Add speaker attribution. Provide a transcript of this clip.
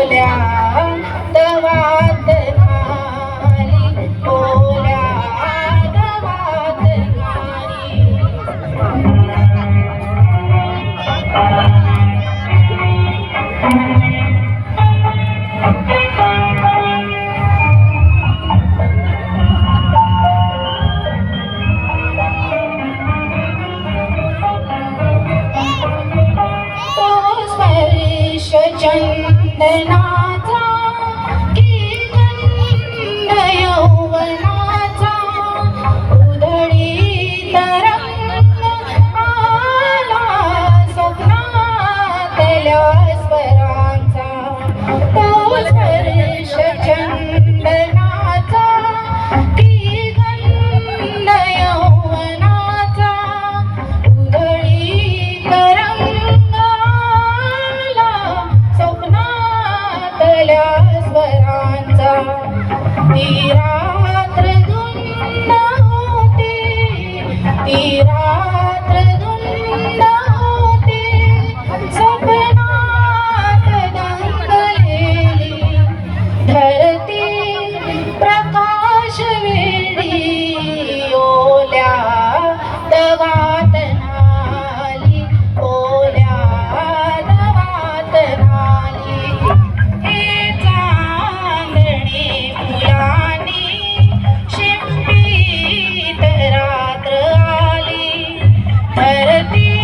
Speaker 1: ओल्या दवात नाली, ओल्या दवात नाली. चंदनाचा की गंध यौवनाचा, उधळी तरंग आला स्वप्नातल्या स्वरांचा. तो स्पर्श चंदनाचा की गंध यौवनाचा, उधळी तरंग आला स्वप्नातल्या स्वरांचा. ती रात्र धुंद होती, ती रात्र धुंद होती, स्वप्नात दंगलेली धरती प्रकाश वेडी. ओल्या दवात नाली, ओल्या दवात नाली. हे चांदणी फुलांनी शिंपीत रात्र आली, धरती